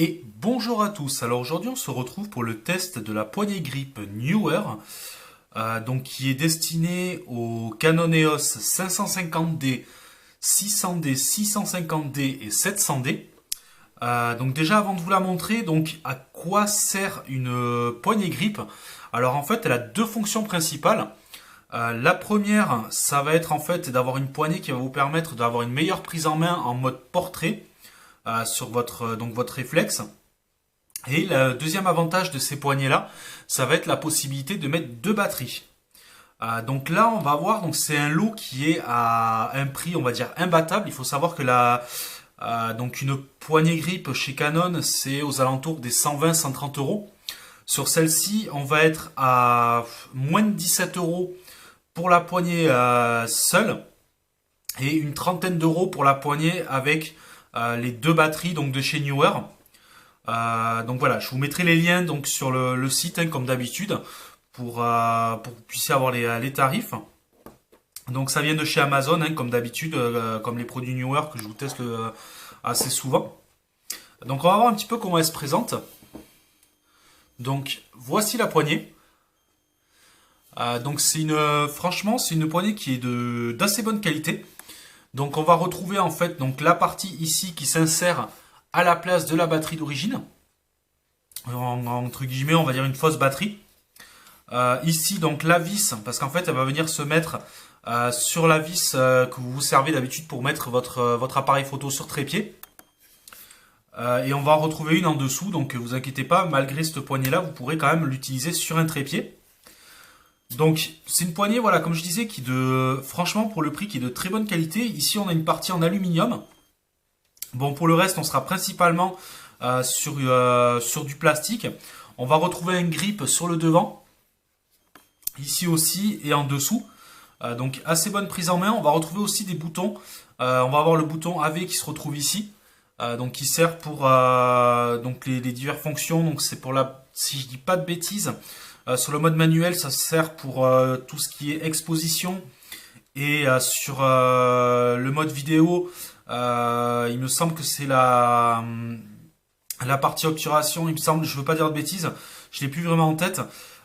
Et bonjour à tous. Alors aujourd'hui on se retrouve pour le test de la poignée grip Neewer, donc qui est destinée au Canon EOS 550D, 600D, 650D et 700D. Donc déjà avant de vous la montrer, donc à quoi sert une poignée grip? Alors en fait elle a deux fonctions principales. La première, ça va être en fait d'avoir une poignée qui va vous permettre d'avoir une meilleure prise en main en mode portrait sur votre réflexe. Et le deuxième avantage de ces poignées-là, ça va être la possibilité de mettre deux batteries. Donc là, on va voir, donc c'est un lot qui est à un prix, on va dire, imbattable. Il faut savoir que donc une poignée grip chez Canon, c'est aux alentours des 120-130 euros. Sur celle-ci, on va être à moins de 17 euros pour la poignée seule et une trentaine d'euros pour la poignée avec les deux batteries donc de chez Neewer. Donc voilà, je vous mettrai les liens donc sur le site comme d'habitude pour que vous puissiez avoir les tarifs. Donc ça vient de chez Amazon comme d'habitude, comme les produits Neewer que je vous teste assez souvent. Donc on va voir un petit peu comment elle se présente. Donc voici la poignée. Donc franchement c'est une poignée qui est d'assez bonne qualité. Donc on va retrouver en fait donc la partie ici qui s'insère à la place de la batterie d'origine. Entre guillemets, on va dire une fausse batterie. Ici donc la vis, parce qu'en fait elle va venir se mettre sur la vis que vous vous servez d'habitude pour mettre votre appareil photo sur trépied. Et on va en retrouver une en dessous, donc vous inquiétez pas, malgré cette poignée là, vous pourrez quand même l'utiliser sur un trépied. Donc c'est une poignée, voilà, comme je disais, franchement pour le prix qui est de très bonne qualité. Ici on a une partie en aluminium. Bon, pour le reste on sera principalement sur du plastique. On va retrouver un grip sur le devant, ici aussi et en dessous. Donc assez bonne prise en main. On va retrouver aussi des boutons. On va avoir le bouton AV qui se retrouve ici, donc qui sert pour donc les diverses fonctions. Donc c'est pour si je dis pas de bêtises. Sur le mode manuel, ça sert pour tout ce qui est exposition. Et sur le mode vidéo, il me semble que c'est la partie obturation. Il me semble, je veux pas dire de bêtises, je l'ai plus vraiment en tête.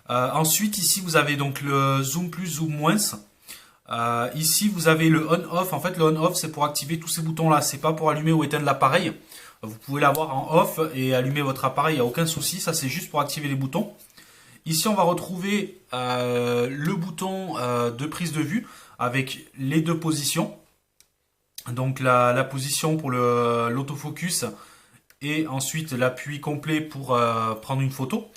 Ensuite, ici, vous avez donc le zoom plus, zoom moins. Ici, vous avez le on-off. En fait, le on-off, c'est pour activer tous ces boutons-là. C'est pas pour allumer ou éteindre l'appareil. Vous pouvez l'avoir en off et allumer votre appareil, il n'y a aucun souci. Ça, c'est juste pour activer les boutons. Ici, on va retrouver le bouton de prise de vue avec les deux positions. Donc la position pour l'autofocus et ensuite l'appui complet pour prendre une photo.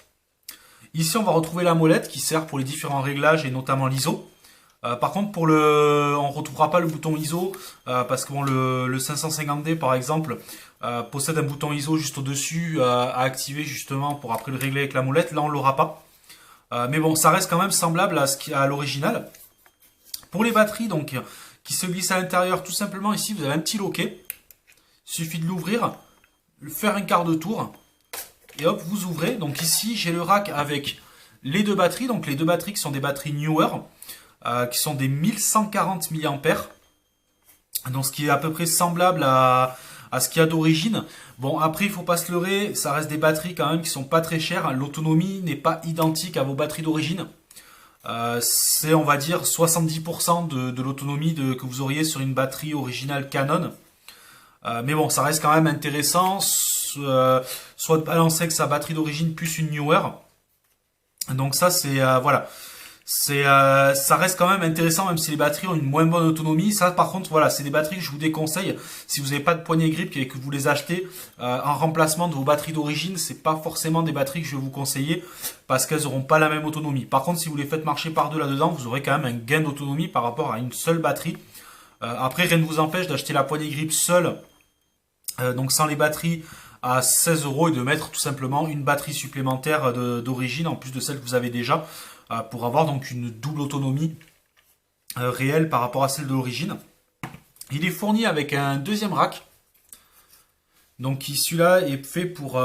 Ici, on va retrouver la molette qui sert pour les différents réglages et notamment l'ISO. Par contre, on ne retrouvera pas le bouton ISO parce que bon, le 550D par exemple possède un bouton ISO juste au-dessus à activer justement pour après le régler avec la molette. Là, on ne l'aura pas. Mais bon, ça reste quand même semblable à l'original. Pour les batteries, donc, qui se glissent à l'intérieur, tout simplement, ici, vous avez un petit loquet. Il suffit de l'ouvrir, faire un quart de tour, et hop, vous ouvrez. Donc ici, j'ai le rack avec les deux batteries. Donc les deux batteries qui sont des batteries Neewer, qui sont des 1140 mAh. Donc ce qui est à peu près semblable à ce qu'il y a d'origine. Bon, après, il ne faut pas se leurrer, ça reste des batteries quand même qui sont pas très chères. L'autonomie n'est pas identique à vos batteries d'origine. C'est, on va dire, 70% de l'autonomie que vous auriez sur une batterie originale Canon. Mais bon, ça reste quand même intéressant, soit de balancer avec sa batterie d'origine plus une Neewer. Donc ça, c'est voilà. Ça reste quand même intéressant, même si les batteries ont une moins bonne autonomie. Ça, par contre, voilà, c'est des batteries que je vous déconseille. Si vous n'avez pas de poignée grip et que vous les achetez en remplacement de vos batteries d'origine, c'est pas forcément des batteries que je vais vous conseiller parce qu'elles n'auront pas la même autonomie. Par contre, si vous les faites marcher par deux là-dedans, vous aurez quand même un gain d'autonomie par rapport à une seule batterie. Après, rien ne vous empêche d'acheter la poignée grip seule, donc sans les batteries, à 16 euros et de mettre tout simplement une batterie supplémentaire d'origine en plus de celle que vous avez déjà pour avoir donc une double autonomie réelle par rapport à celle de l'origine. Il est fourni avec un deuxième rack, donc qui celui-là est fait pour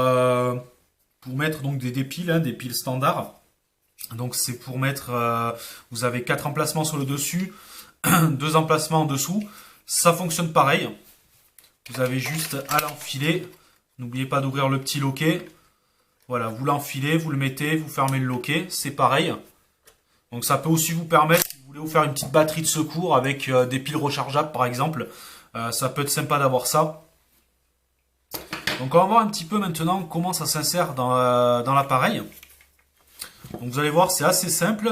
mettre donc des piles, des piles standards. Donc c'est pour mettre, vous avez 4 emplacements sur le dessus, 2 emplacements en dessous. Ça fonctionne pareil. Vous avez juste à l'enfiler N'oubliez pas d'ouvrir le petit loquet. Voilà, vous l'enfilez, vous le mettez, vous fermez le loquet, c'est pareil. Donc ça peut aussi vous permettre, si vous voulez vous faire une petite batterie de secours avec des piles rechargeables par exemple, ça peut être sympa d'avoir ça. Donc on va voir un petit peu maintenant comment ça s'insère dans l'appareil. Donc vous allez voir, c'est assez simple.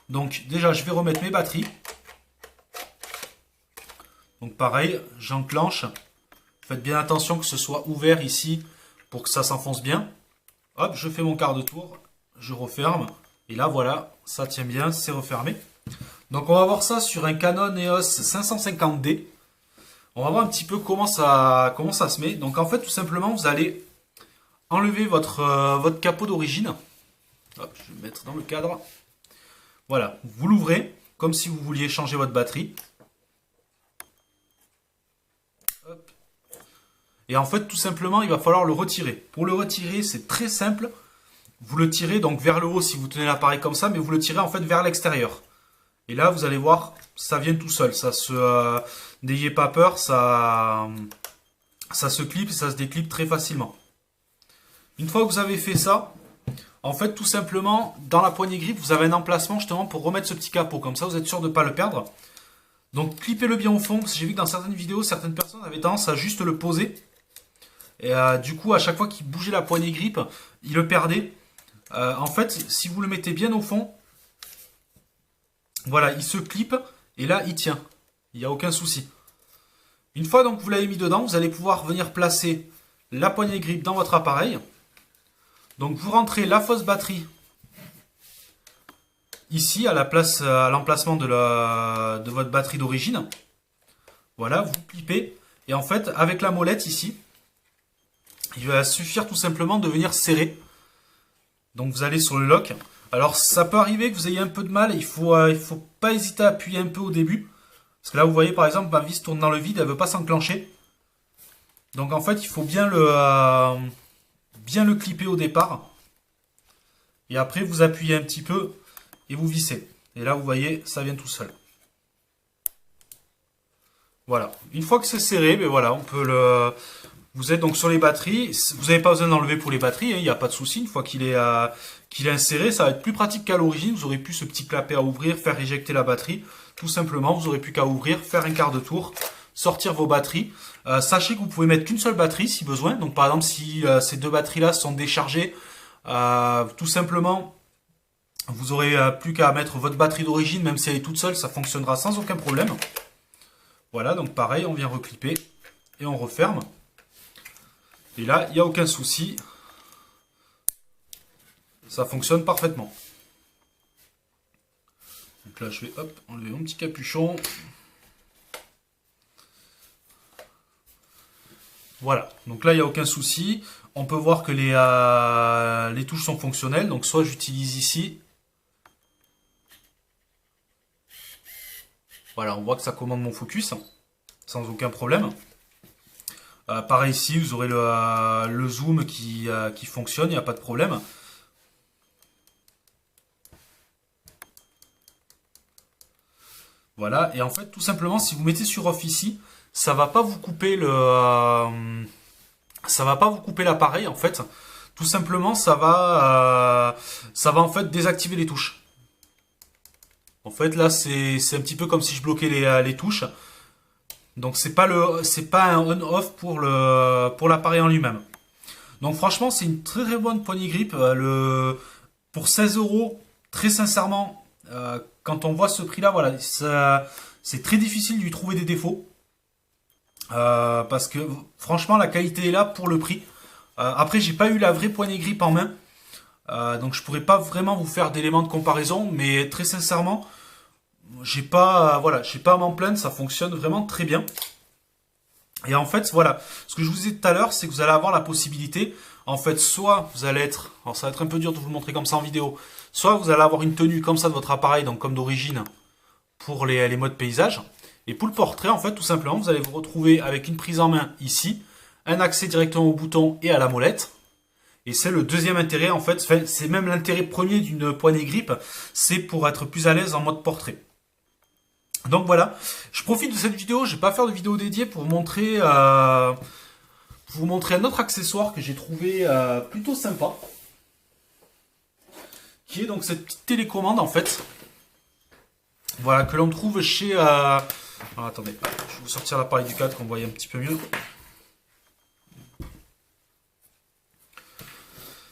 Donc déjà, je vais remettre mes batteries. Donc pareil, j'enclenche. Faites bien attention que ce soit ouvert ici pour que ça s'enfonce bien. Hop, je fais mon quart de tour, je referme. Et là, voilà, ça tient bien, c'est refermé. Donc on va voir ça sur un Canon EOS 550D. On va voir un petit peu comment ça se met. Donc en fait, tout simplement, vous allez enlever votre capot d'origine. Hop, je vais le mettre dans le cadre. Voilà, vous l'ouvrez comme si vous vouliez changer votre batterie. Hop. Et en fait, tout simplement, il va falloir le retirer. Pour le retirer, c'est très simple. Vous le tirez donc vers le haut si vous tenez l'appareil comme ça, mais vous le tirez en fait vers l'extérieur. Et là, vous allez voir, ça vient tout seul. N'ayez pas peur, ça se clip et ça se déclipe très facilement. Une fois que vous avez fait ça, en fait, tout simplement, dans la poignée grip, vous avez un emplacement justement pour remettre ce petit capot. Comme ça, vous êtes sûr de ne pas le perdre. Donc, clipez-le bien au fond, parce que j'ai vu que dans certaines vidéos, certaines personnes avaient tendance à juste le poser. Et du coup, à chaque fois qu'ils bougeaient la poignée grip, ils le perdaient. En fait, si vous le mettez bien au fond, voilà, il se clip et là, il tient. Il n'y a aucun souci. Une fois donc vous l'avez mis dedans, vous allez pouvoir venir placer la poignée grip dans votre appareil. Donc vous rentrez la fausse batterie ici à l'emplacement de votre batterie d'origine. Voilà, vous clipez. Et en fait, avec la molette ici, il va suffire tout simplement de venir serrer. Donc vous allez sur le lock. Alors ça peut arriver que vous ayez un peu de mal. Il faut pas hésiter à appuyer un peu au début. Parce que là vous voyez par exemple ma vis tourne dans le vide, elle ne veut pas s'enclencher. Donc en fait il faut bien le clipper au départ. Et après vous appuyez un petit peu et vous vissez. Et là vous voyez ça vient tout seul. Voilà. Une fois que c'est serré, ben voilà, on peut le... Vous êtes donc sur les batteries, vous n'avez pas besoin d'enlever pour les batteries, hein, il n'y a pas de souci. Une fois qu'il est inséré, ça va être plus pratique qu'à l'origine. Vous aurez plus ce petit clapet à ouvrir, faire éjecter la batterie. Tout simplement, vous n'aurez plus qu'à ouvrir, faire un quart de tour, sortir vos batteries. Sachez que vous pouvez mettre qu'une seule batterie si besoin. Donc par exemple, si ces deux batteries-là sont déchargées, tout simplement, vous aurez plus qu'à mettre votre batterie d'origine, même si elle est toute seule, ça fonctionnera sans aucun problème. Voilà, donc pareil, on vient reclipper et on referme. Et là, il n'y a aucun souci. Ça fonctionne parfaitement. Donc là, je vais enlever mon petit capuchon. Voilà. Donc là, il n'y a aucun souci. On peut voir que les touches sont fonctionnelles. Donc soit j'utilise ici. Voilà, on voit que ça commande mon focus. Sans aucun problème. Pareil ici, vous aurez le zoom qui fonctionne, il n'y a pas de problème. Voilà, et en fait, tout simplement, si vous mettez sur off ici, ça va pas vous couper l'appareil en fait. Tout simplement, ça va en fait désactiver les touches. En fait, là, c'est un petit peu comme si je bloquais les touches. Donc c'est pas un on-off pour l'appareil en lui-même. Donc franchement, c'est une très très bonne poignée grip. Pour 16 €, très sincèrement, quand on voit ce prix-là, voilà, c'est très difficile de lui trouver des défauts. Parce que franchement, la qualité est là pour le prix. Après, j'ai pas eu la vraie poignée grip en main. Donc je pourrais pas vraiment vous faire d'éléments de comparaison, mais très sincèrement, j'ai pas à m'en plaindre, ça fonctionne vraiment très bien. Et en fait, voilà, ce que je vous disais tout à l'heure, c'est que vous allez avoir la possibilité, en fait, soit vous allez être, alors ça va être un peu dur de vous le montrer comme ça en vidéo, soit vous allez avoir une tenue comme ça de votre appareil, donc comme d'origine, pour les modes paysage. Et pour le portrait, en fait, tout simplement, vous allez vous retrouver avec une prise en main ici, un accès directement au bouton et à la molette. Et c'est le deuxième intérêt, en fait, c'est même l'intérêt premier d'une poignée grip, c'est pour être plus à l'aise en mode portrait. Donc voilà, je profite de cette vidéo, je vais pas faire de vidéo dédiée pour vous montrer vous montrer un autre accessoire que j'ai trouvé plutôt sympa. Qui est donc cette petite télécommande en fait. Voilà, que l'on trouve chez... Alors, attendez, je vais vous sortir l'appareil du cadre qu'on voit un petit peu mieux.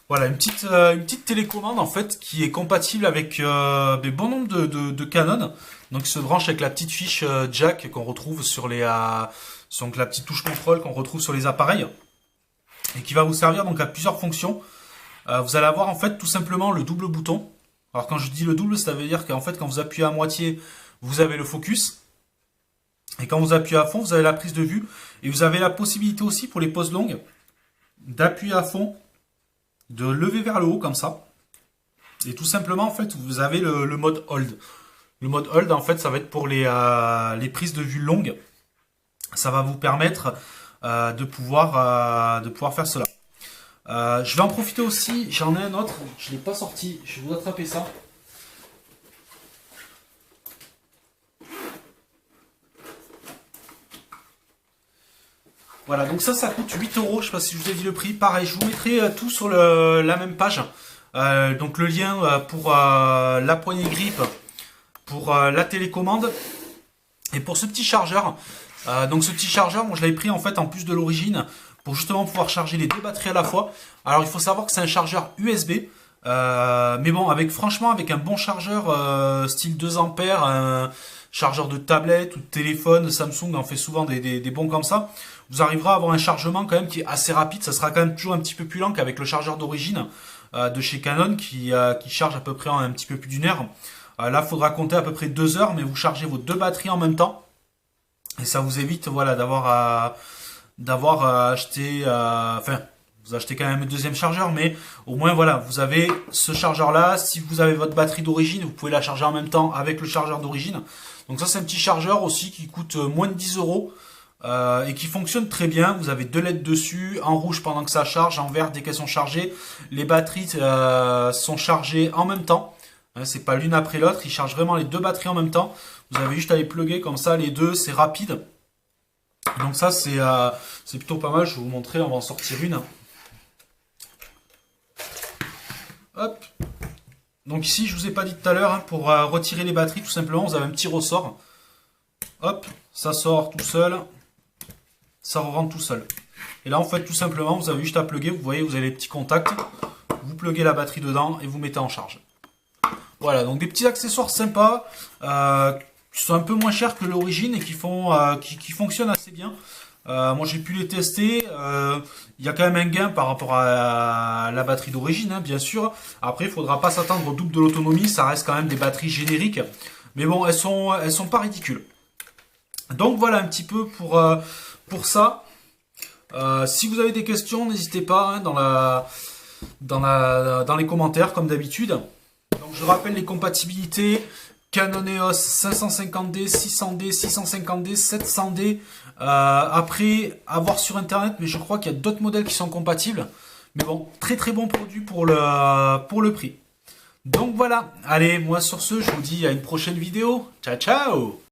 Voilà, une petite télécommande en fait qui est compatible avec bon nombre de Canon. Donc il se branche avec la petite fiche jack qu'on retrouve sur les... donc la petite touche contrôle qu'on retrouve sur les appareils. Et qui va vous servir donc à plusieurs fonctions. Vous allez avoir en fait tout simplement le double bouton. Alors quand je dis le double, ça veut dire qu'en fait quand vous appuyez à moitié, vous avez le focus. Et quand vous appuyez à fond, vous avez la prise de vue. Et vous avez la possibilité aussi pour les poses longues d'appuyer à fond, de lever vers le haut comme ça. Et tout simplement en fait vous avez le mode hold. Le mode hold en fait ça va être pour les prises de vue longues. Ça va vous permettre de pouvoir faire cela. Je vais en profiter aussi, j'en ai un autre, je ne l'ai pas sorti, je vais vous attraper ça. Voilà, donc ça coûte 8 €, je ne sais pas si je vous ai dit le prix. Pareil, je vous mettrai tout sur la même page. Donc le lien pour la poignée grip, pour la télécommande et pour ce petit chargeur. Donc ce petit chargeur, moi je l'avais pris en fait en plus de l'origine pour justement pouvoir charger les deux batteries à la fois. Alors il faut savoir que c'est un chargeur USB, mais bon, franchement avec un bon chargeur style 2 ampères, un chargeur de tablette ou de téléphone, Samsung en fait souvent des bons comme ça, vous arriverez à avoir un chargement quand même qui est assez rapide. Ça sera quand même toujours un petit peu plus lent qu'avec le chargeur d'origine de chez Canon qui charge à peu près en un petit peu plus d'une heure. Là, il faudra compter à peu près 2 heures, mais vous chargez vos deux batteries en même temps. Et ça vous évite voilà, d'avoir à acheter... enfin, vous achetez quand même un deuxième chargeur, mais au moins, voilà, vous avez ce chargeur-là. Si vous avez votre batterie d'origine, vous pouvez la charger en même temps avec le chargeur d'origine. Donc ça, c'est un petit chargeur aussi qui coûte moins de 10 € et qui fonctionne très bien. Vous avez deux LED dessus, en rouge pendant que ça charge, en vert dès qu'elles sont chargées. Les batteries sont chargées en même temps. C'est pas l'une après l'autre, il charge vraiment les deux batteries en même temps. Vous avez juste à les plugger comme ça, les deux, c'est rapide. Donc ça, c'est plutôt pas mal. Je vais vous montrer, on va en sortir une. Hop. Donc ici, je vous ai pas dit tout à l'heure, pour retirer les batteries, tout simplement, vous avez un petit ressort. Hop, ça sort tout seul. Ça rentre tout seul. Et là, en fait, tout simplement, vous avez juste à plugger. Vous voyez, vous avez les petits contacts. Vous pluguez la batterie dedans et vous mettez en charge. Voilà, donc des petits accessoires sympas qui sont un peu moins chers que l'origine et qui fonctionnent assez bien. Moi j'ai pu les tester, il y a quand même un gain par rapport à la batterie d'origine, hein, bien sûr. Après, il ne faudra pas s'attendre au double de l'autonomie, ça reste quand même des batteries génériques. Mais bon, elles sont pas ridicules. Donc voilà un petit peu pour ça. Si vous avez des questions, n'hésitez pas hein, dans les commentaires comme d'habitude. Donc je rappelle les compatibilités Canon EOS 550D, 600D, 650D, 700D. Après, à voir sur internet, mais je crois qu'il y a d'autres modèles qui sont compatibles. Mais bon, très très bon produit pour le prix. Donc voilà, allez, moi sur ce, je vous dis à une prochaine vidéo. Ciao ciao!